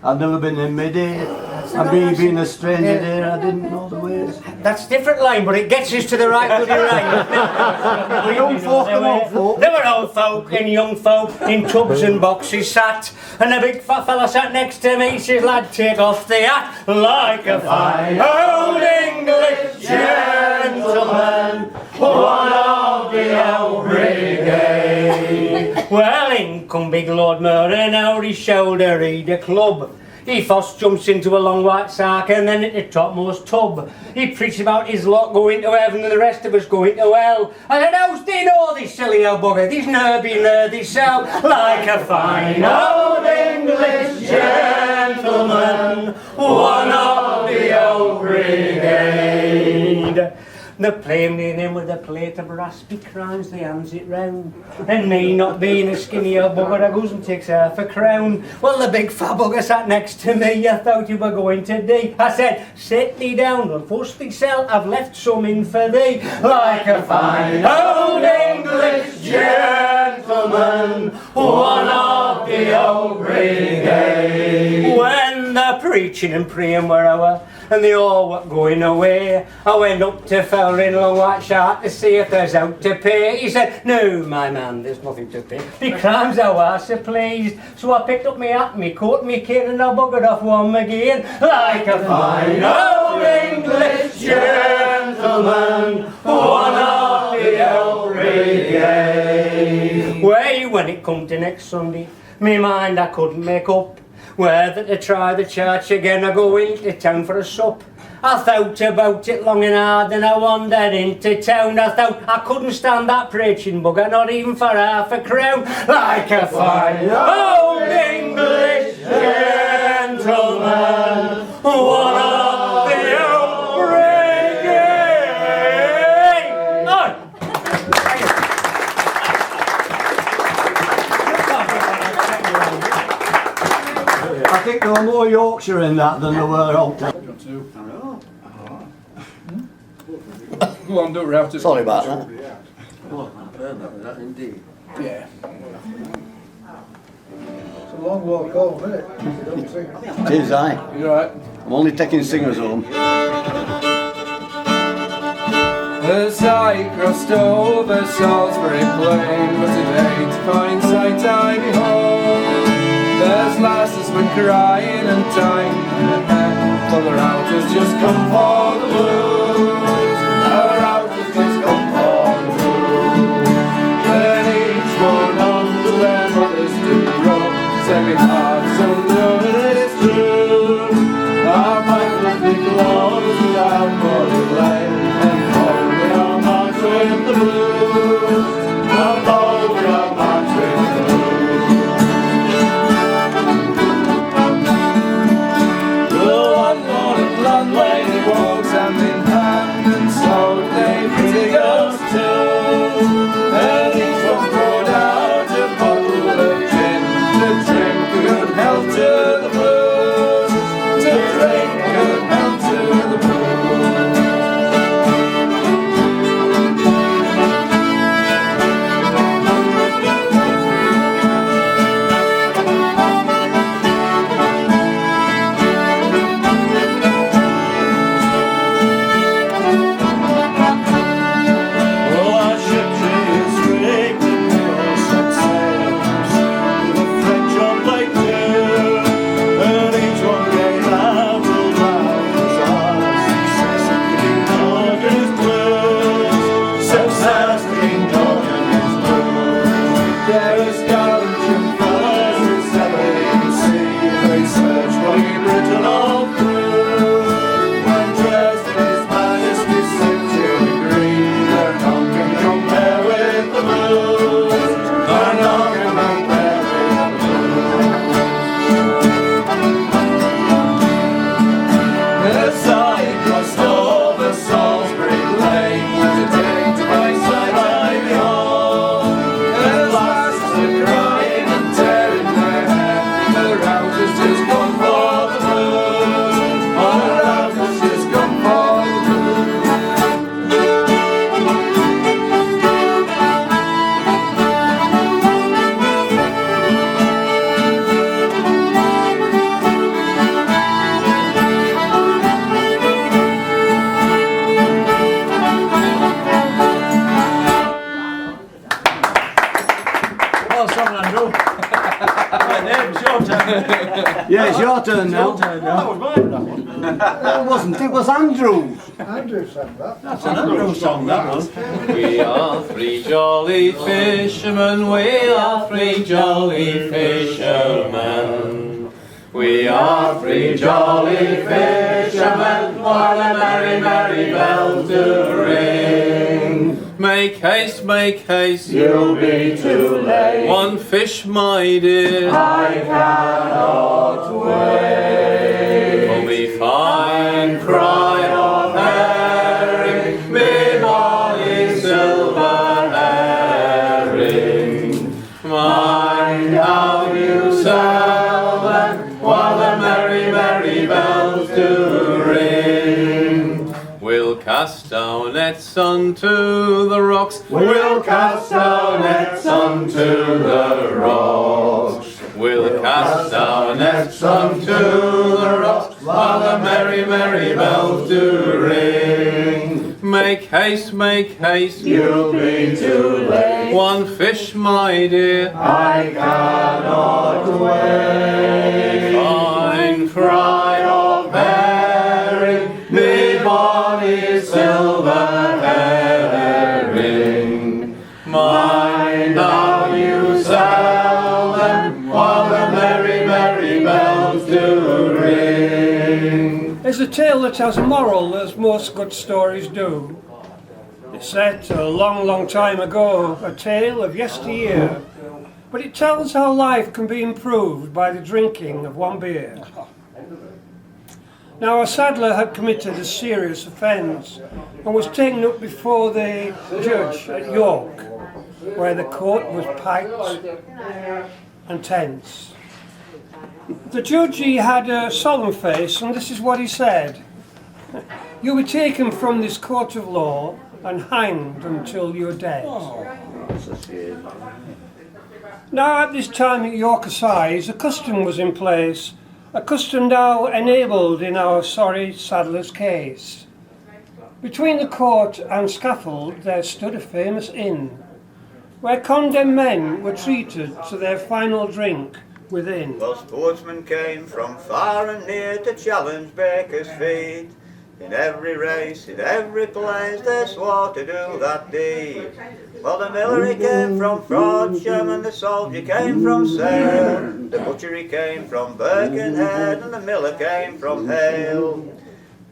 I've never been in mid-day, and me being a stranger there, I didn't know the ways. That's different line, but it gets us to the right bloody line. The young folk and old folk. There were old folk and young folk in tubs and boxes sat, and a big fat fella sat next to me. Says, lad, take off the hat like a fine old English gentleman, one of the old brigade. Well, in come big Lord Murray, out his shoulder he'd a club. He first jumps into a long white sark and then into the topmost tub. He preached about his lot going to heaven and the rest of us going to hell. I said, how's they know this silly old bugger? This nerdy cell like a fine old English gentleman, one of the old brigade. The plain in with a plate of raspy crowns, they hands it round. And me not being a skinny old bugger, I goes and takes half a crown. Well, the big fat bugger sat next to me, I thought you were going to die. I said, sit thee down, and firstly sell, I've left some in for thee. Like a fine old English gentleman, one of the old brigade. When the preaching and praying were over, and they all were going away, I went up to fella in long white shirt to see if there's out to pay. He said, no, my man, there's nothing to pay. Because I was so pleased. So I picked up my hat, my coat, my cane, and I buggered off home again. Like a fine old English gentleman, one of the old brigade. Well, when it come to next Sunday, me mind I couldn't make up whether to try the church again or go into town for a sup. I thought about it long and hard and I wandered into town. I thought I couldn't stand that preaching bugger, not even for half a crown. Like a fine old English gentleman, one of the old brigade. Oh. I think there were more Yorkshire in that than there were Oldham. Go on, do it, Ralph. Sorry about that. Oh, that indeed. Yeah. It's a long walk home, isn't it? You don't sing. It is, aye. You alright? I'm only taking singers home. As I crossed over Salisbury Plain, but today to find sight I behold, there's lasses been crying and time, for the routers just come for the blues. The routers just come for the blues. Then each one under their mothers do roll, every heart's under it is true. Our fight with big lords without more delay, and forward our march with the blues. And forward our march with the blues. The one-morning landlady walks hand in hand, and so they pretty girls too. And each one poured out a bottle of gin to drink a good health to Oh, sorry, Andrew. It's your turn. Yeah, it's your turn now. That was mine, that one. It wasn't, it was Andrew's. Andrew sang that. That's an Andrew song, that one. We are three jolly fishermen, we are three jolly fishermen. We are three jolly fishermen, while the merry, merry bells do ring. Make haste, you'll be too late. One fish, my dear, I cannot wait. For me fine fry of herring, me molly silver herring. Mind how you sell them, while the merry, merry bells do ring. We'll cast our nets unto the rocks. We'll cast our nets unto the rocks. We'll cast our nets unto the rocks, while the merry, merry bells do ring. Make haste, you'll be too late. One fish, my dear, I cannot wait. Fine fry of herring, me bonny silver herring. Mind how you sell them, while the merry, merry bells do ring. It's a tale that has a moral, as most good stories do. It's set a long, long time ago, a tale of yesteryear, but it tells how life can be improved by the drinking of one beer. Now, a saddler had committed a serious offence and was taken up before the judge at York, where the court was piped and tense. The judge, he had a solemn face, and this is what he said: "You were taken from this court of law and hanged until you're dead." Now, at this time at York Assize, a custom was in place, a custom now enabled in our sorry saddler's case. Between the court and scaffold there stood a famous inn, where condemned men were treated to their final drink within. Well, sportsmen came from far and near to challenge Baker's feet. In every race, in every place, they swore to do that deed. Well, the miller he came from Frodsham, and the soldier came from Sale. The butcher he came from Birkenhead, and the miller came from Hale.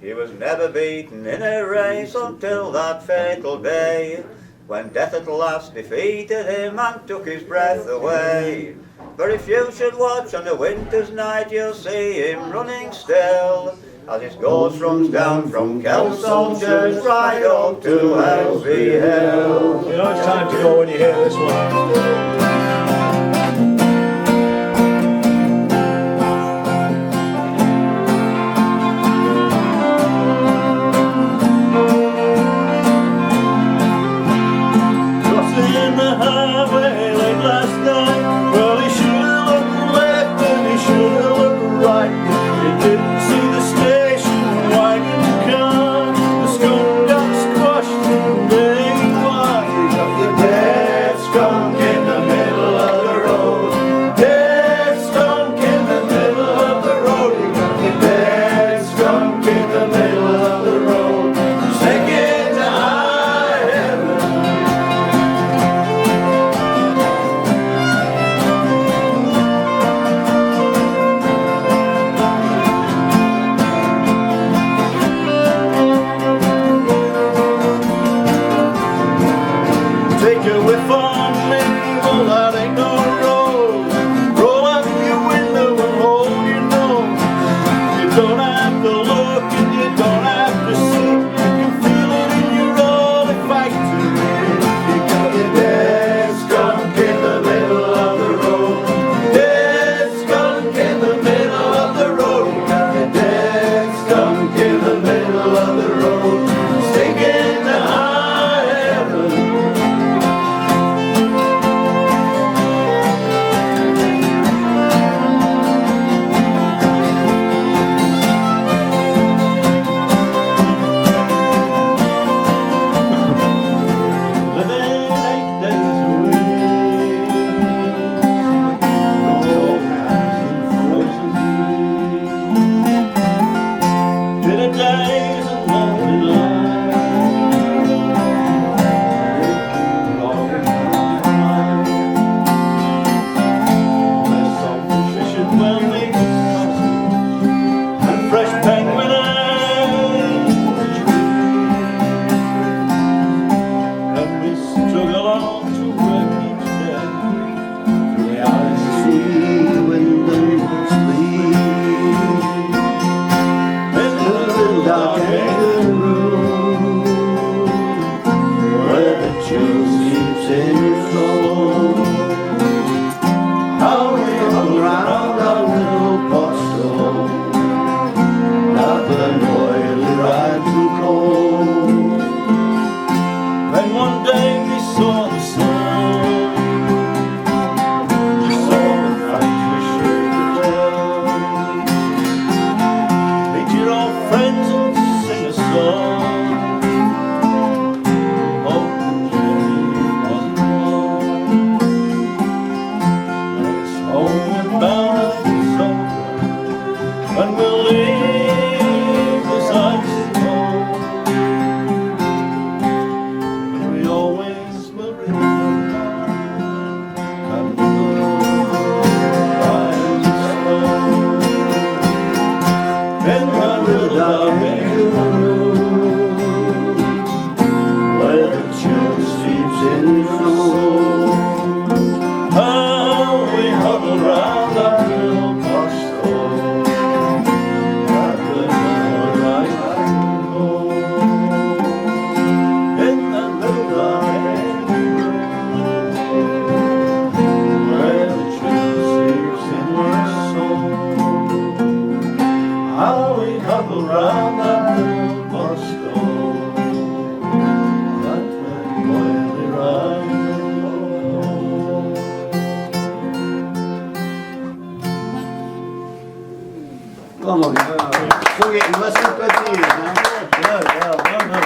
He was never beaten in a race until that fatal day, when death at last defeated him and took his breath away. For if you should watch on a winter's night, you'll see him running still, as his ghost runs down from Kelso Church right up to Helsby Hill. You know it's time to go when you hear this one. Crossing the highway late last night. Well, he should have looked left and he should have looked right. He didn't see the station wagon come. The skunk got squashed and they wide. He got the dead skunk in the middle. Come on. Sung it in less than 20 years now. Yeah, well done,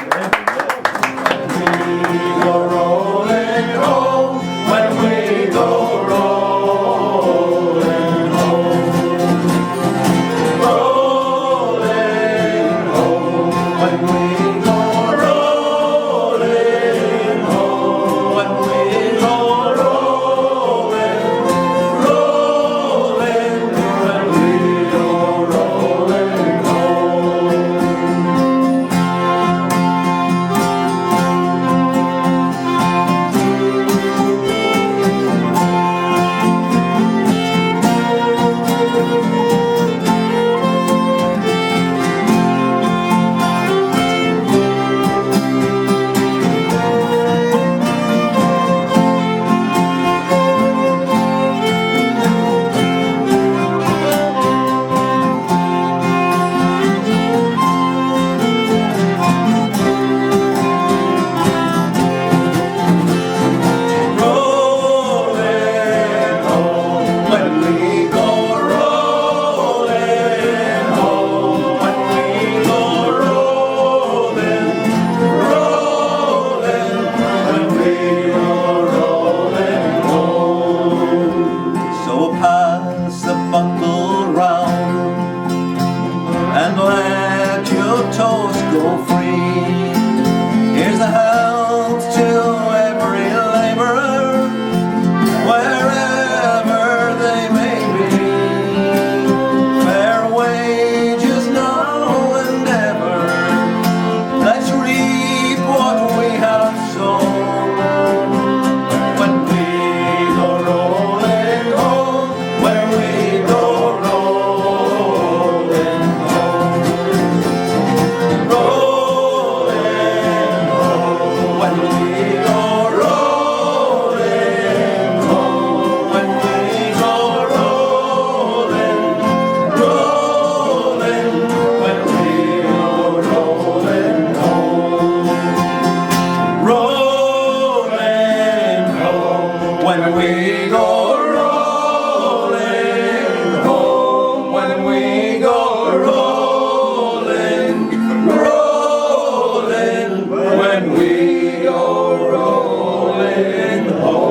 We go rolling home when we go rolling home. Rolling home when we go rolling home. When we go rolling, rolling when we go rolling home. Rolling home when we go rolling home. When we go rolling, rolling when we go rolling home. So pass the bottle round and let your toast go free. Here's the health to every labourer, wherever they may be. Fair wages now and ever. Let's reap what we have sown. When we go rolling home, when we go rolling home. Rolling home when we go rolling home. When we go rolling, rolling when we go rolling home. Rolling home when we go rolling home. When we go rolling, rolling when we go rolling home.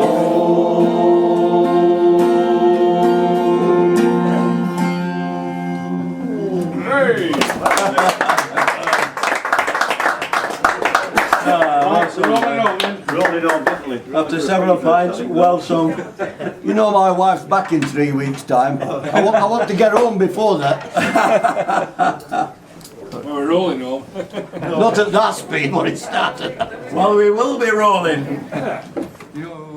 Rolling on, definitely. After several pints, well sung. You know my wife's back in 3 weeks' time. I want to get home before that. We're rolling home. Not at that speed when it started. Well, we will be rolling. You